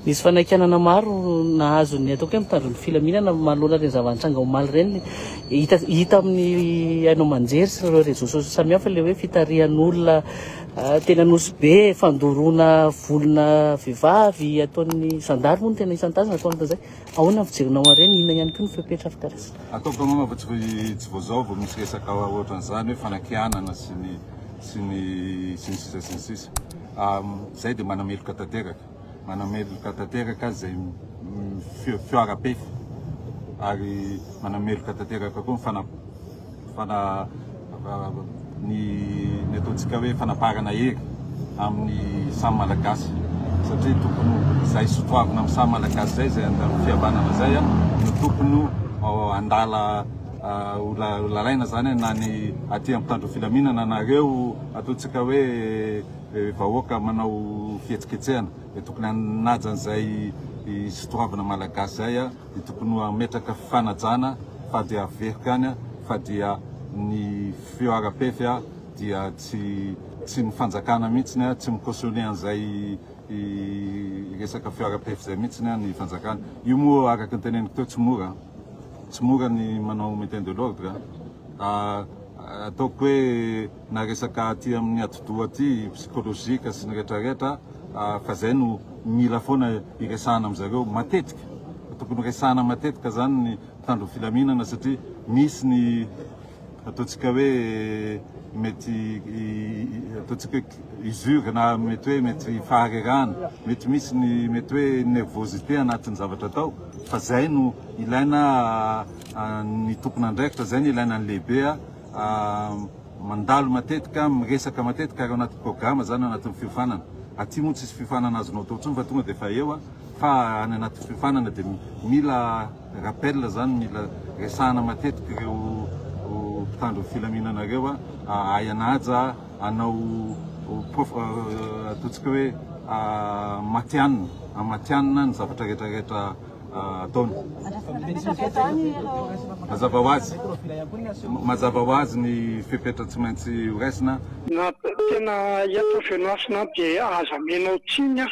Nisy fanaikanana maro nahazo ny ataoko hoe mitandro ny filaminana manoloana reny zava-nitranga omaly reny hita amin'ny ainao manjery sy ireo réseaux sociaux samihafa le hoe fitarihan'olona tena nosy be fandoroana volona vehivavy ataon'ny zandary moa no tena isan-tazana ataony zay ahoana fijerinao areny inona ihany koa ny fepetra fitarasa ataoko mama tsy voazao vao misy resaka ohatran'izany hoe fanakianana sy ny sisa zay dia manameloka tanteraka manameloka tanteraka zay fioara-pefy ary manameloka tanteraka koa ny ataontsika hoe fanaparana hery amin'ny samy malagasy satria tokony zay sotoavina amin'ny samy malagasy zay zay fihavanana zay no tokony andala olalaina zany na ny aty amin'ny mpitandro filaminana nareo ataontsika hoe vahoaka manao fihetsiketsehana dia tokony anajan'izay sotoavina malagasy zay dia tokony ametraka fanajana fa dia averoka any fa dia ny fioara-pefy dia tsy mifanjakana mihitsiny tsy mikautionné an'izay resaka fioara-pefy zay mihitsiny ny fanjakana io moa araka ny teneniko teo tsy mora ny manao maintien de l'ordre ataoko hoe na resaka aty amin'ny atodoha aty psychologique sy ny rehetrarehetra fa zay no mila foana iresahana amin'zareo matetika tokony resahana matetika zany ny mpitandro filaminana satria misy ny ataontsika hoe mety ataontsika hoe usure na mety hoe mety faharerahana mety misy ny mety hoe nervosité anatin'ny zavatra atao fa zay no ilaina ny tompon'andraikitra zay no ilaina ny lehibe mandalo matetika miresaka matetika ary anaty programme zany anatin'ny fiofanana aty moa tsisy fiofanana azonao atao ntsony fa tonga dia fa eo fa any anaty fiofanana dia mila rappel zany mila resahana matetika ireo mpitandro filaminanareo ayanaja anao ataontsika hoe matianina ny zavatra rehetrarehetra ataony mazava ho azy ny fepetra tsy maintsy horaisina na tena eto fianasina dia aza menao tsiny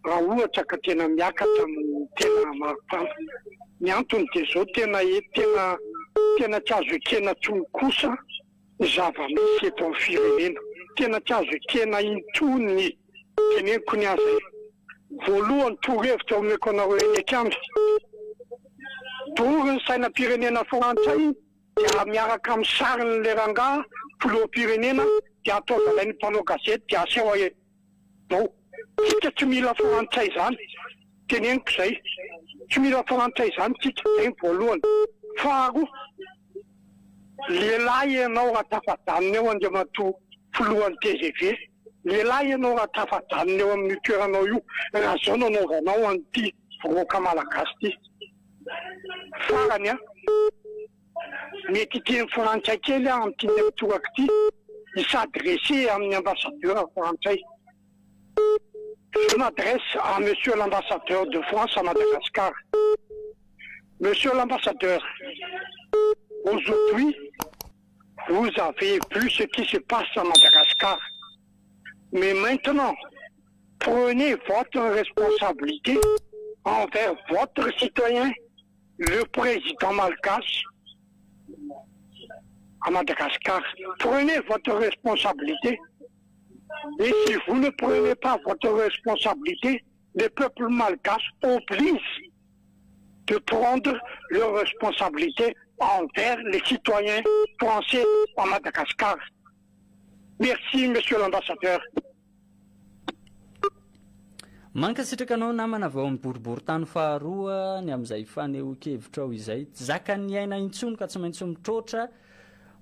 raha ohatra ka tena miakatra amin'ny tena maropano ny antony dia zao tena tsy azo ekena tsony kosa zava-misy eto amin'ny firenena tena tsy azo ekena intony teneniko ny azy voalohany torohevitra omeko anareo eny akamy toro ny sainam-pirenena frantsay dia miaraka amin'ny sariny le rangaha filoham-pirenena dia atao zalain'ny mpanao gazety dia aseho zao tsika tsy mila frantsay zany teneniko zay tsy mila frantsay zany tsika zay voalohany faharoa lehilahy ianao raha tafadanina eo andriamatoa filohan'ny TGV lehilahy ianao raha tafadanina eo amin'ny toeranao io raha zao nanaovanao an'ity vahoaka malagasy ity farany mety teny frantsay kely amin'ity mitoraka ity s'adresser amin'ny ambassadeur frantsay. Je m'adresse à monsieur l'ambassadeur de France à Madagascar. Monsieur l'ambassadeur, aujourd'hui, vous avez vu ce qui se passe à Madagascar. Mais maintenant, prenez votre responsabilité envers votre citoyen, le président malgache à Madagascar. Prenez votre responsabilité. Et si vous ne prenez pas votre responsabilité, le peuple malgache oblige de prendre leurs responsabilités envers les citoyens français à Madagascar. Merci, monsieur l'ambassadeur. Mankasitraka anao namana avy ao amin'ny boribory-tany faharoa ny amin'izay fanehoan-kevitrao izay zaka ny aina intsony ka tsy maintsy mitroatra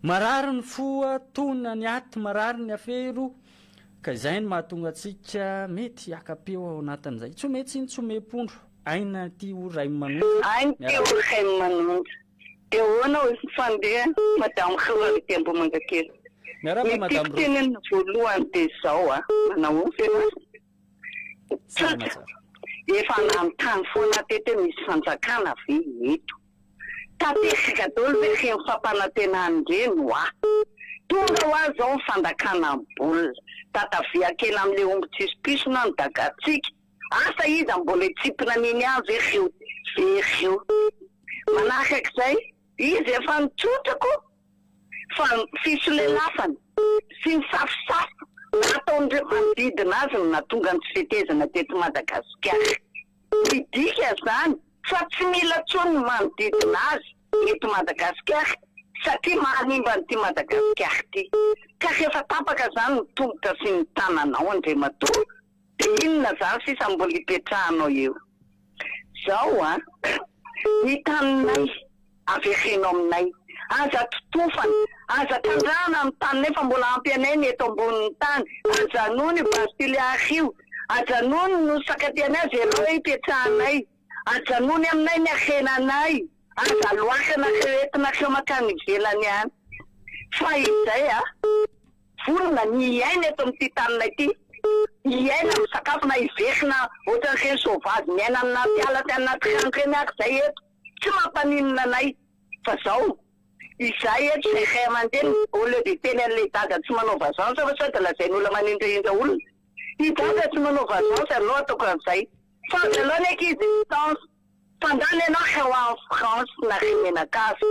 marary ny foa tona ny aty marary ny afero ka izay no mahatonga antsika mety akapeo ao anatin'izay tsy mety iny tsy omem-pondro aina ty ray manondro aina ty ray manondro dia hoana ho fandeha madamo Hillary Tembo Mangakely miarahaba madame Roa. Tenen'ny voalohany dia izao manao feno Salama tsara. efa nanontany foana tete misy fanjakana ve eto tatesika daholo ve reny fampanantenan'ireny tonga ho azy zao fandakana bolina tatavia kely amin'le omby tsispisona ny dagatsika asa izy mbola tsipina niny azy vereo manahak'izay izy efa nitsotrako fa fisolelafany sy misafisafy nataon'ireo manodidina azy no natonga ny tsy fetezana teto Madagasikara midika zany fa tsy mila tsony manodidina azy eto Madagasikara satria mahanimba n'ity Madagasikara ty ka rehefa tapaka zany ny tongotra sy ny tananao Andriamatoa dia inona zany sisa mbola hipetrahanao eo zao ny taninay averenao aminay aza totofana aza tandrana amin'ny tany nefa mbola ampy anay ny eto ambonin'ny tany ajanony Bastille Ario ajanony no sakatianay azy ianao hipetrahanay ajanony aminay ny arenanay aza loakana rehetinareo makany ivelany any fa izay volona ny iaina eto amin'ity taninay ity iaina amin'ny sakafo na iverina ohatran'ireny sauvage miaina anaty ala ty anaty rano reny ak'izay eto tsy mampaninona anay fa zao izay eto zay ray aman-dreny au lieu de teny an'le dada tsy manao vazansa fa sao de lazain'olona manindrindra olona i dada tsy manao vazansa aloha ataoko an'izay fa voalohany existence fandany ianao reo en France na remenakafy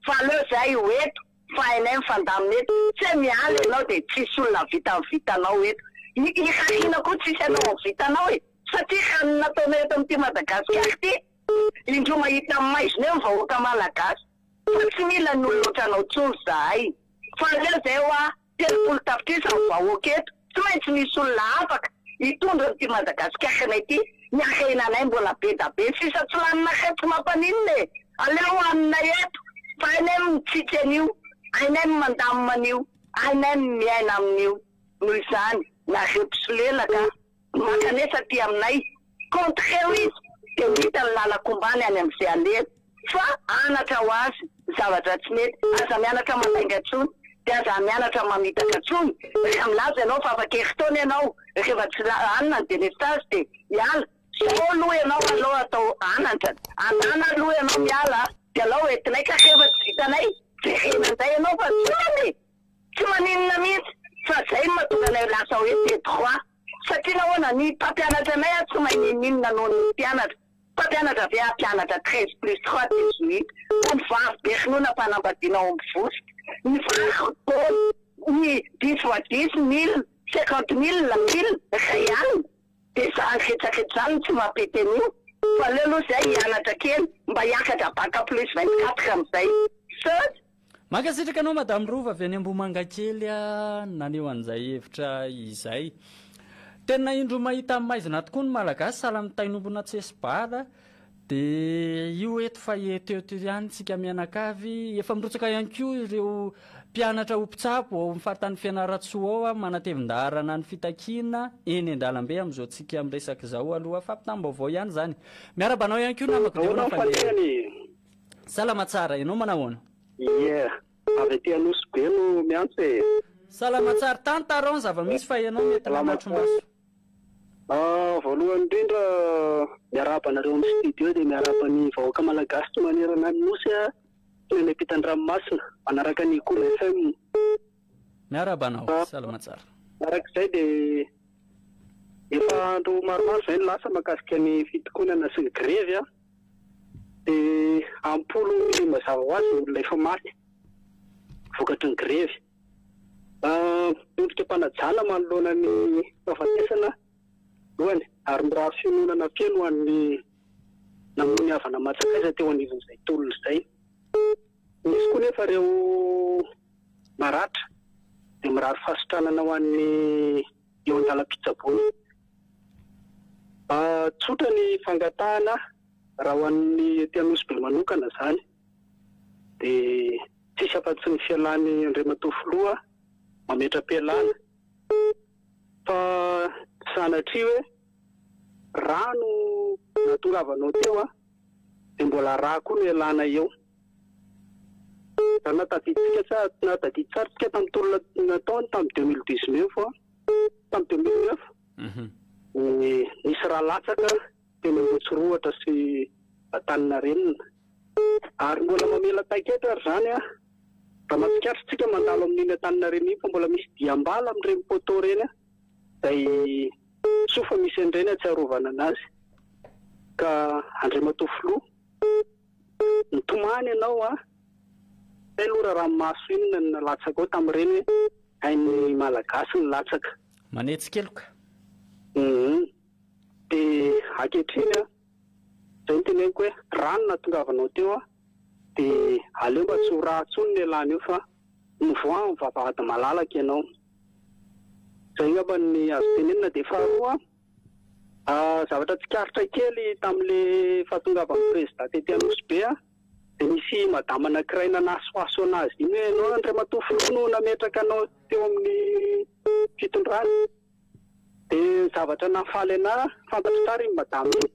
fa aleo zay ho eto fa hainay mifandamina eto tsy miala ianao dia tsisy olona vita amin'ny vitanao eto irahina koa tsisy ianao amin'ny vitanao satria rano nataonao eto amin'ity Madagasikara ty indro mahita amin'ny maizina eo ny vahoaka malagasy fa tsy mila ny olotranao tsony zahay fa aleo zay telopolo tapitrisa ny vahoaka eto tsy maintsy misy olona afaka hitondra n'ity Madagasikara anay ty ny arenanay mbola be da be sisa tsy lanina reto mampaninona aleo aminay eto fa hainay mitsitsy an'io hainay mandamina an'io hainay miaina amin'io noho izany nareo mpisolelaka makanesa ty aminay contreo izy dia hita ny lalakombany any amin'izay alehany fa anatra ho azy zavatra tsy mety aza mianatra mandainga tsony dia aza mianatra mamitaka tsony rehefa milaza ianao fa afakeritaona ianao rehefa tsy anina ny delestage dia hiala sao aloha ianao aloha atao anatra anana aloha ianao miala dia alao entinay ka rehefa tsy vitanay verenan'izay ianao fa tsony tsy maninona mihitsy fa zay mahatonga anay lasa hoe T3 satria nahoana ny mpampianatra anay tsy mahay ninona noho ny mpianatra mpampianatra avy mpianatra 13+3 18 ny vavy be finoana mpanambadiana ao amin'ny vosika ny vary ny 10 fois 10 1000 50 000 la 1000 réal dia zany retsakretra zany tsy mampety an'io fa leo aloha zay hianatra kely mba hiakatra baka plus 24 amin'izay mankasitraka anao madame Rova avy any Ambomanga kely naneo an'izay hevitra izay tena indro mahita amin'ny maizina tokoa ny malagasy sahala mitainomboana tsesibara dia io eto fa eto ihany tsika mianakavy efa mirotsaka ihany koa ireo mpianatra ho mpitsapo ao amin'ny faritany Fianaratsoa ao manatevin-daharana ny fitakiana eny an-dalambe amin'izao tsika amin'ny resaka izao aloha fampitam-baovao ihany zany miarabanao ihany koa namako dia salama tsara ianao manahoana avy aty Anosy be no miantso salama tsara tantaron zava-misy fa ianao mety namatro-maso voalohany indrindra miarabanareo amin'ny studio dia miaraban'ny vahoaka malagasy tsy manerana Anosy ny ampitan-dranomasina manaraka ny Kola FM miarabanao salama tsara arak'izay dia efa andro maromaro zay ny lasa mahakasika ny fitokonana sy ny grevy dia ampolo mazava ho azy olona efa maty vokatry ny grevy tondrotra mpanajana manoloana ny fahafatesana lohany ary miraha fiononana feno an'ny namony havana matsakaiza teo anivon'izay tolona izay misy koa nefa reo maratra dia mirary fasotranana ho an'ny eo an-dalam-pitsabony tsotra ny fangatahana raha ho an'ny ety Anosy be manokana zany dia tsisy afa-tsy ny fialany Andriamatoa Filoha mametra-pialana fa sanatria hoe rano natongavanao teo dia mbola raha koa no ialana eo nataditsika nataditsaritsika tamin'ny tolona nataony tamin'ny 2019 tamin'ny 2009 nisy raha latsaka teny Ambohitsirohatra sy Antaninarenina ary mbola mamela taiketra ary zany raha mahatsikaritsika mandalo amin'iny Antaninarenina fa mbola misy diambala amin'ireny poto reny izay sofa misy an'ireny atsiarovana anazy ka André Matofilo nitomany ianao lora ranomaso iny nalatsaka ao tamin'ireny hoe hain'ny malagasy ny latsaka manetsikeloka dia ankehitriny zay ny teneniko hoe rano natongavanao teo dia aleo mba tsy ho ratsony ny alany io fa nivoa mivavahady malalaka ianao zay ngamba ny azo tenenina dia faharoa zavatra tsikaritra kely tamin'le fahatongavan'ny président tety Anosy Be dia misy madama anankiray nanasoaso anazy iny hoe anao André Matofilo no nametraka anao teo amin'ny fitondrana dia zavatra nafaly anahy fantatra tsara iny madama iny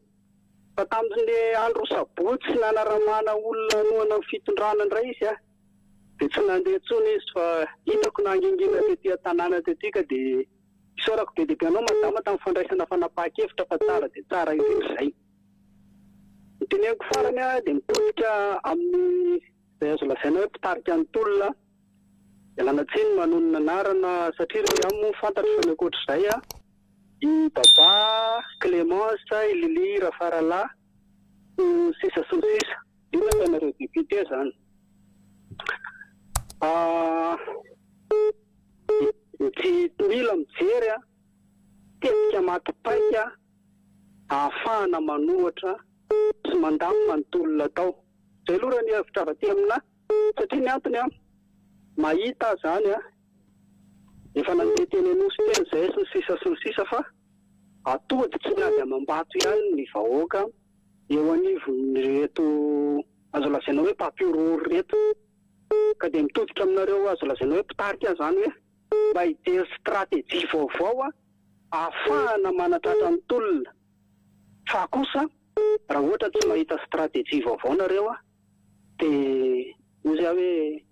fa tamin'le andro sabotsy nanaramana olona nohana amin'ny fitondrana indray izy dia tsy nandeha intsony izy fa hitako nangingina tety an-tanàna tety ka dia isaorako be dia be anao madama tamin'ny fandraisana fanapahan-kevitra fa tsara dia tsara izay teneniko farany dia mitodika amin'ny izay azo lazaina hoe mpitarika ny tolona ialana tsiny manonona anarana satria rehefa mo fantatra fa miakoatr'izay i baba Clémence i Lili Rafarala sisa sy ny sisa io hoe tainareo député zany tsy mila mijery tetika matipaika ahafahana manohatra sy mandamina ny tolona tao zay aloha raha ny hevitra avy aty amina satria ny antony mahita zany efa nandeha teny Anosy teny zay sy ny sisa fa atody tsy miady amam-bato ihany ny vahoaka eo anivony reto azo lazaina hoe papiorory reto ka dia mitoditra aminareo azo lazaina hoe mpitarika zany hoe mba hijery stratégie vaovao ahafahana manatratra ny tolona fa kosa raha ohatra tsy mahita stratégie vaovao nareo dia ozy hoe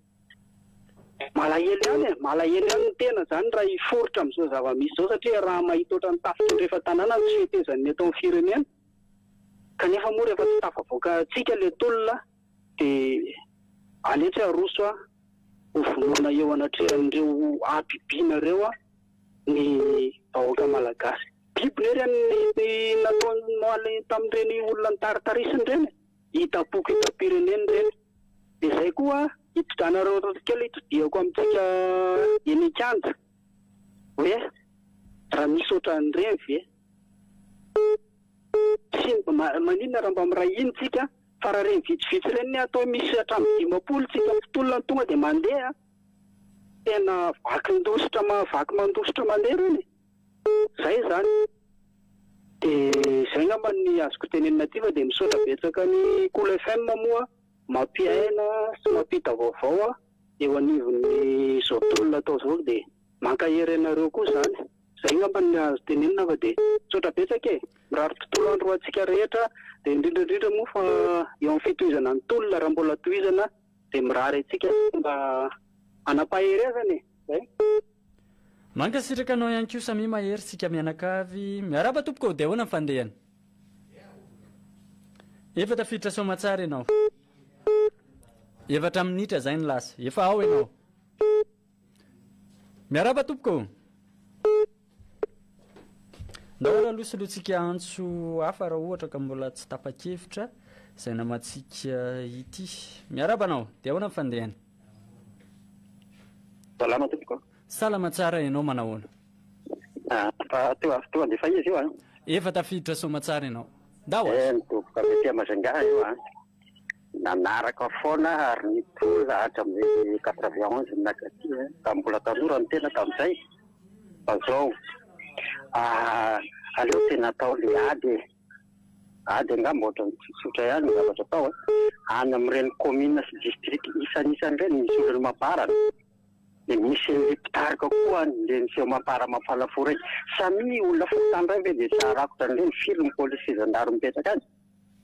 malahelo ihany ny tena zany raha hiforotra amin'izao zava-misy zao satria raha mahita ohatra ny tafitra rehefa tanàna ny tsy fitezan'ny eto amin'ny firenena kanefa moa rehefa tsy tafavoaka antsika ilay tolona dia aleotra aroso ho vonoana eo anatrehan'ireo abibinareo ny vahoaka malagasy biby ny nataony moaly tamin'ireny olona nitaritarisiny ireny hitapoko hitam-pireneny ireny dia izay koa hitodranareo kely hitodiako amintsika enikanja hoe raha misy ohatran'ireny ve sy maninona raha mba miray iny tsika fa raha reny vitsivitsy ireny ny atao misy hatramin'ny 10 tsika fitolona ny tonga dia mandeha tena vaky mandositra mandeha reny zay zany dia zay ngamba ny azoko tenenina aty fa dia misaotra betsaka ny Cool FM moa mampiaina sy mampita vaovao eo anivon'ny zao tolona atao zao dia mankahery anareo koa zany zay ngamba ny azo tenenina fa dia misaotra betsaka mirary tontolo andro antsika rehetra dia indrindrandrindra moa fa eo amin'ny fitohizana ny tolona raha mbola tohizana dia mirary antsika mba anapaherezany zay mankasitraka anao ihany koa samy mahery sika mianakavy miaraba tompoko dia ahoana ny fandehany efa tafiditra somatsara ianao efatra minitra zay ny lasa efa ao ianao miaraba tompoko ndahoana losilontsika antso hafa raha ohatra ka mbola tsy tapa-kevitra izay namatsika ity miaraba anao dia ahoana ny fandehany salama tompoko salama tsara ianao manahoana fa teo andefa izy io efa tafiditra somatsara ianao ndao nitoboka mety Majunga io nanaraka foana ary nitola hatramin'ny 91 nakaty ka mbola tanora ny tena tamin'izay fa zao aleo tena atao le ady angamba ohatra nytsotra ihany ny zavatra atao any amin'ireny commune sy district isanisan'ireny misy olona maparana dia misy mpitarika koa le miseo mapara mafalafo raiky samy olona fotandray ve dia sa rakotra an'ireny film police zandaro mipetraka azy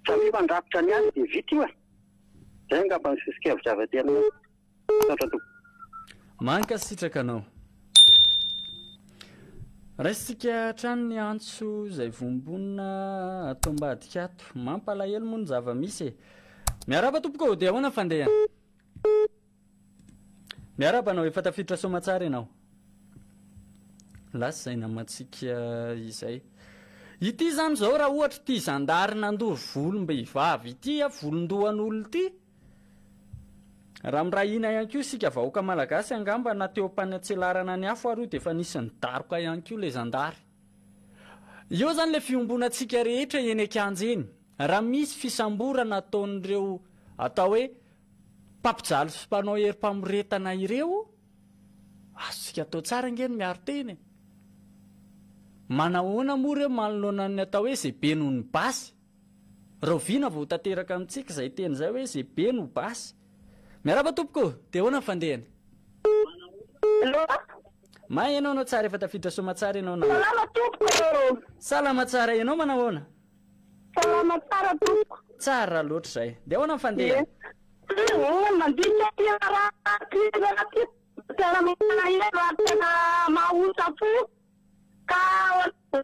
samy mandrakotra ny azy dia vita io zay ngamba ny sosokevitra avy aty aminao manka sitrakanao raisitsika trano ny antso izay vombonina atao mbadika ato mampalahelo moa ny zava-misy miaraba tompoko dia ahoana fandehana miaraba anao efa tafiditra somatsara ianao lasa izay namatsika izay ity zany zao raha ohatra ity zandary nandory volom-behivavy ity a volondohan'olo ity raha mirahina ihany koa sika vahoaka malagasy angamba na teo mpanatsilarana ny afo ary io dia efa nisy ny daroka ihany koa le zandary io zany le fiombonantsika rehetra eny akanjeny raha misy fisamborana ataon'ireo atao hoe mpampijaly sy mpanao herim-pamoretana ireo azosika atao tsara ngeny miaro teny manahoana moa ireo manoloana ny atao hoe zay be noho ny basy raha oviana vao tanteraka amintsika izay teny izay hoe zay be no basy miaraba tompoko dia ahoana fandehany ma ianao anao tsara efa tafiditra somatsara ianao na salama tsara ianao manahoana tsara loatra izay dia ahoana fandehany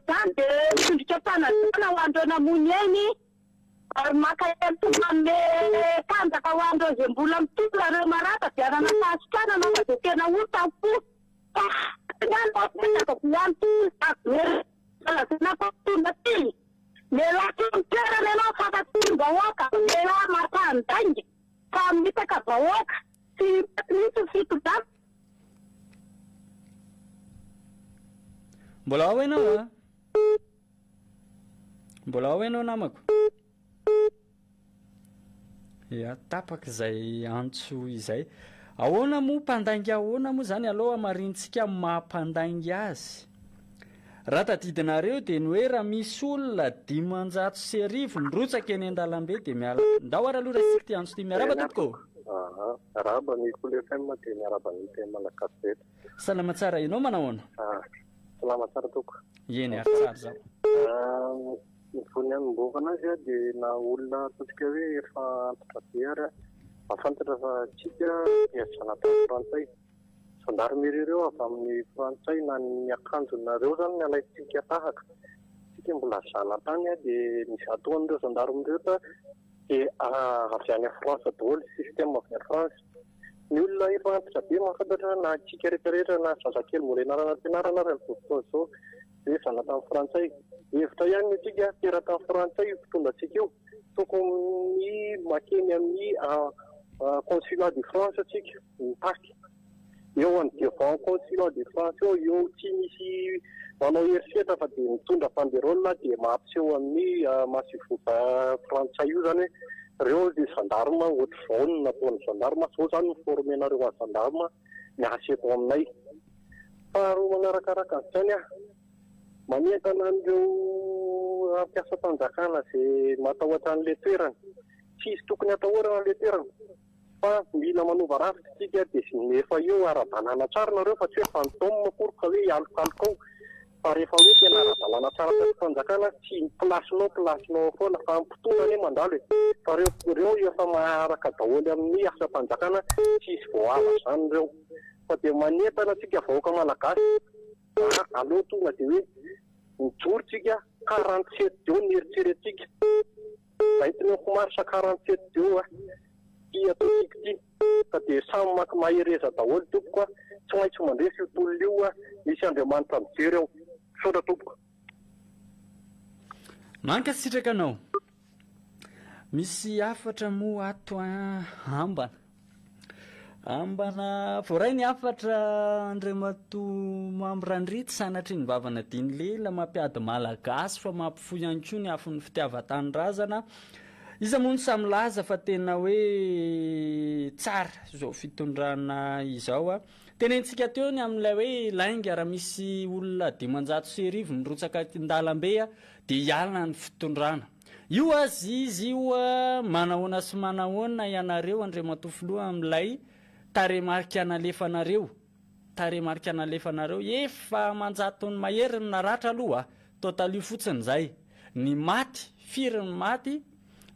zany dia tondrika mpanadina ho andro anamony eny ary maka entomame tanjaka ho andro izay mbola mitolona reo marata dia arana fahasikana na dia tena otafo nafatona ty melako mitoerana ianao fatatony vahoaka mela matandaingy fa mitaka vahoaka sy misy fitodana mbola ao ianao a mbola ao ianao namako ia tapaka izay antso izay ahoana moa mpandaingy ahoana moa zany aloha marintsika mampandaingy azy raha tadidinareo dia ny hoe raha misy olona 500 mirotsaka eny an-dalambe dia miala ndao ary aloha raisika ty antso ty miaraba tompoko araba ny Kole FM dia miaraba ny teny malagasy salama tsara ianao manahoana salama tsara toko eny ary tsara zao ny vony any mbovana azy a dia na olona ataontsika hoe efa antitra be ary afantatra fa tsika erzanatany frantsay zandary mirereo avy amin'ny frantsay na ny akanjonareo zany ny alaitsika tahaka tsika mbola zanatany a dia misy atoan'ireo zandary mireo dia avy any France daholo système avy any France ny olona efa antitra be mahafantatra na tsika rehetrarehetra na zazakely mbola ianarana ampianarana ary amin'izao fotoana izao dia zanatany frantsay hevitra ihany atsika teratany frantsay fitondratsika io tokony makeny amin'ny consulat de France atsika mitaky eo any devant consulat de France eo tsy misy manao herisetra fa dia mitondra banderole dia mampiseho amin'ny masivoba frantsay io zany hoe reo dia gendarme ohatry zao no nataon'ny gendarme zao zany miformenareo any gendarme miasa eto aminay faharoa manarakaraka an'izany a manentana an'ireo ampiasa mpanjakana izay matahotra an'ilay toerana tsy izy tokony atahorana an'ilay toerana fa mila manova rafitra tsika dia efa eo ara-dalàna tsara nareo fa tsy hoe fantôme makoroka hoe alokaloka ao fa rehefa hoe tena ara-dalàna tsara mpanjakana tsy plasinao foana fa ampitona ane mandalo fa reo efa maharaka daholo amin'ny asa mpanjakana tsy isy voava zany reo fa dia manentana tsika vahoaka malagasy aloha tonga dia hoe mijorotsika 47 deo ny eritreretsika vaitiny komarisa 47 deo ty ataotsika ty ka dia samy maky mahereza daholo tompoko a tsy maintsy mandresy io tolona io misy Andriamanitra mijery ao sotra tompoko manka sitraka anao misy afatra moa ato ambana voaray ny afatra Andriamato Mambrandrity sanatry ny vavana diny lela mampiady malagasy fa mampifoy ihany koa ny afon'ny fitiavan-tanindrazana iza moa ny samy laza fa tena hoe tsara zao fitondrana izao a tenentsika teo ny amin'ilay hoe lainga raha misy olona 500 mirotsaka an-dalambe a dia hialina ny fitondrana io azy izy io manahoana sy manahoana ianareo Andriamato filoha amin'ilay taremarika analefanareo efa manjatony mahery ny naratra aloha totaly fotsiny zay ny maty firy ny maty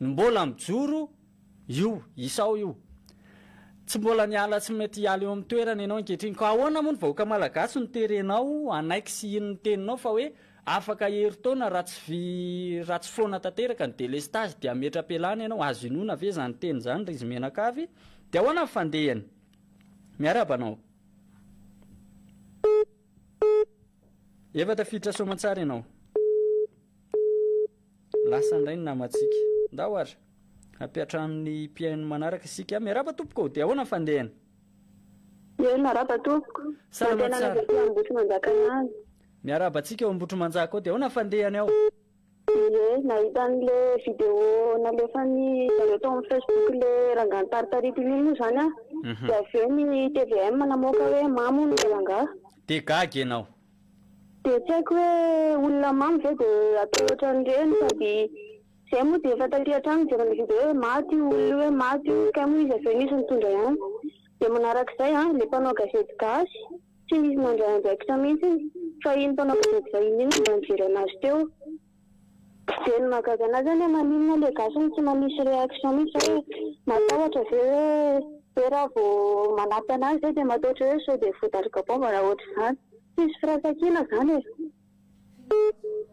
ny mbola mijoro io isao io tsy mbola niala tsy mety hiala eo amin'ny toerana ianao ankehitriny ka ahoana moa ny vahoaka malagasy no terenao anaiky sy ino ny teninao fa hoe afaka heritona ratsy foana tanteraka ny délestage dia metra-pialana ianao azo inona ve zany teny zany ry izy menakavy dia ahoana ny fandehany miarabanao efa tafiditra soamantsara ianao lasa indray ny namatsika nda ohatra ampiatran'ny mpiaino manaraka isika miaraba tompoko dia ahoana ny fandehany miaraba tompoko salamatsara miaraba atsika eo ambotro manjaka ao dia ahoana ny fandehany ao nahita an'le vidéo nalefany zareo tao amin'ny Facebook le rangahy taritarity iny zany a dia avy eo ny TVM namoaka hoe mamo ny rangahy dia gagy ianao dia tsy haiko hoe olona mamy ve dia atao ohatran'ireny sady zay moa dia efa taty hatrany jerana vidéo hoe maty olona hoe maty ka moa izy avy eo nisy nitondra ihany dia manarak'izay a le mpanao gazety gasy tsy nisy nandray andraikitra mihitsy fa iny mpanao gazety vahiny iny manjery anazy teo dia ny mahagaga anazy any maninona le gasy tsy manisy réaction mihitsy hoe matahotra ve hoe raha vao manampy anazy zay dia matahotra hoe sao dia voadarika bomba raha ohatra izany tsisy firaisan-kina zany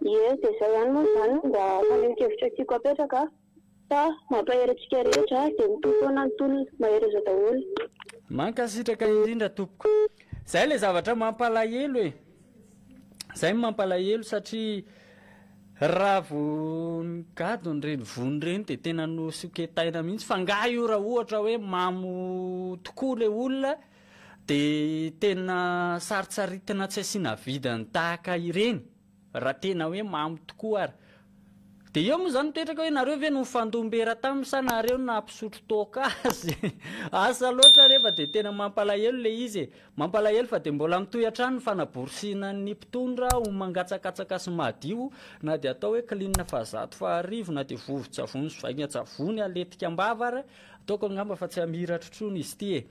dia zay ihany moa zany mba fanekevitra tiako apetraka fa mampahery-tsika rehetra dia mitofoana ny tolona mahery-za daholo mankasitraka indrindra tompoko zay le zavatra mampalahelo zay mampalahelo satria raha vonigado nyreny vony reny dia tena no soketaina mihitsy fa nga io raha ohatra hoe mamo tokoa le olona dia tena saritsaritina tsy asiana vidany tahaka ireny raha tena hoe mamy tokoa ary dia eo moa zany mitoetraka hoe nareo ve no mifandombera taminy sa nareo nampisotro toka azy asa loatra rehefa dia tena mampalahelo le izy mampalahelo fa dia mbola mitoy hatrany ny fanaborisiana ny mpitondra ho mangatsakatsaka sy madio na dia atao hoe kilinina fahazato faharivo na dia vovo-tsavony sy vaingana-tsavony aletika ambavara ataoko angamba fa tsy hamiratra trony izy ity